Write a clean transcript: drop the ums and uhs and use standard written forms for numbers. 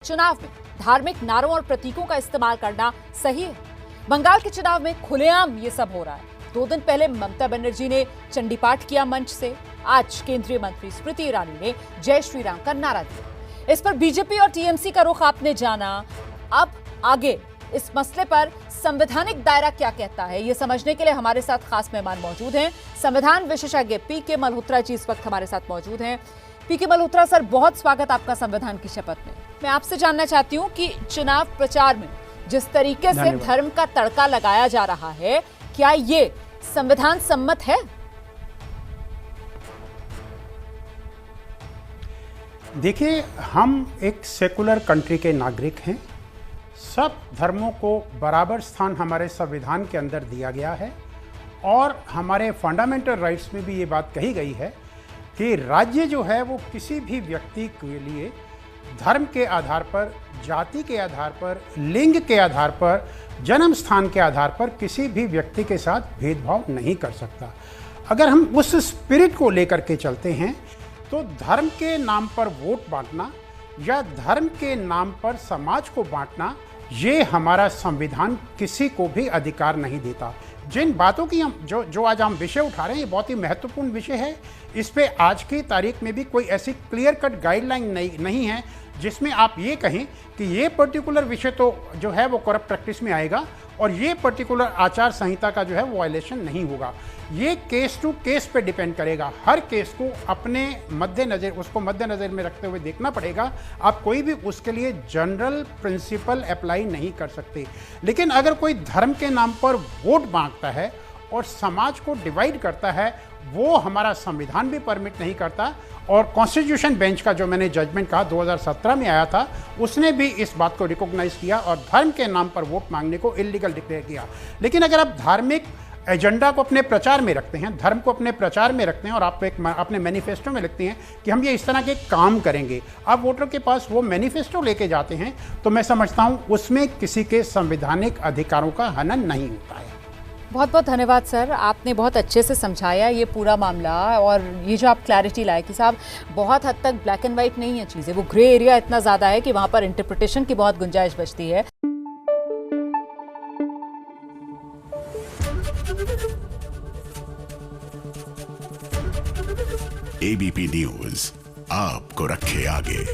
चुनाव में धार्मिक नारों और प्रतीकों का इस्तेमाल करना सही है? बंगाल के चुनाव में खुलेआम ये सब हो रहा है। 2 दिन पहले ममता बनर्जी ने चंडी पाठ किया मंच से। आज केंद्रीय मंत्री स्मृति ईरानी ने जय श्री राम का नारा दिया। इस पर बीजेपी और टीएमसी का रुख आपने जाना। अब आगे इस मसले पर संवैधानिक दायरा क्या कहता है, ये समझने के लिए हमारे साथ खास मेहमान मौजूद हैं। संविधान विशेषज्ञ पीके मल्होत्रा जी इस वक्त हमारे साथ मौजूद हैं। पीके मल्होत्रा सर, बहुत स्वागत आपका संविधान की शपथ में। मैं आपसे जानना चाहती हूं कि चुनाव प्रचार में जिस तरीके से धर्म का तड़का लगाया जा रहा है, क्या ये संविधान सम्मत है? देखिए, हम एक सेकुलर कंट्री के नागरिक हैं। सब धर्मों को बराबर स्थान हमारे संविधान के अंदर दिया गया है और हमारे फंडामेंटल राइट्स में भी ये बात कही गई है कि राज्य जो है वो किसी भी व्यक्ति के लिए धर्म के आधार पर, जाति के आधार पर, लिंग के आधार पर, जन्म स्थान के आधार पर किसी भी व्यक्ति के साथ भेदभाव नहीं कर सकता। अगर हम उस स्पिरिट को लेकर के चलते हैं तो धर्म के नाम पर वोट बांटना या धर्म के नाम पर समाज को बांटना, ये हमारा संविधान किसी को भी अधिकार नहीं देता। जिन बातों की हम जो आज हम विषय उठा रहे हैं, ये बहुत ही महत्वपूर्ण विषय है। इस पे आज की तारीख में भी कोई ऐसी क्लियर कट गाइडलाइन नहीं है जिसमें आप ये कहें कि ये पर्टिकुलर विषय तो जो है वो करप्ट प्रैक्टिस में आएगा और ये पर्टिकुलर आचार संहिता का जो है वो वायलेशन नहीं होगा। ये केस टू केस पे डिपेंड करेगा। हर केस को अपने मद्देनज़र में रखते हुए देखना पड़ेगा। आप कोई भी उसके लिए जनरल प्रिंसिपल अप्लाई नहीं कर सकते। लेकिन अगर कोई धर्म के नाम पर वोट मांगता है और समाज को डिवाइड करता है, वो हमारा संविधान भी परमिट नहीं करता। और कॉन्स्टिट्यूशन बेंच का जो मैंने जजमेंट कहा 2017 में आया था, उसने भी इस बात को रिकॉग्नाइज किया और धर्म के नाम पर वोट मांगने को इलीगल डिक्लेयर किया। लेकिन अगर आप धार्मिक एजेंडा को अपने प्रचार में रखते हैं, धर्म को अपने प्रचार में रखते हैं और आप अपने मैनिफेस्टो में लिखते हैं कि हम ये इस तरह के काम करेंगे, आप वोटर के पास वो मैनिफेस्टो लेके जाते हैं, तो मैं समझता हूँ उसमें किसी के संवैधानिक अधिकारों का हनन नहीं होता है। बहुत बहुत धन्यवाद सर, आपने बहुत अच्छे से समझाया ये पूरा मामला। और ये जो आप क्लैरिटी लाए कि साहब बहुत हद तक ब्लैक एंड वाइट नहीं है चीज़ें, वो ग्रे एरिया इतना ज़्यादा है कि वहाँ पर इंटरप्रिटेशन की बहुत गुंजाइश बचती है। एबीपी न्यूज आपको रखे आगे।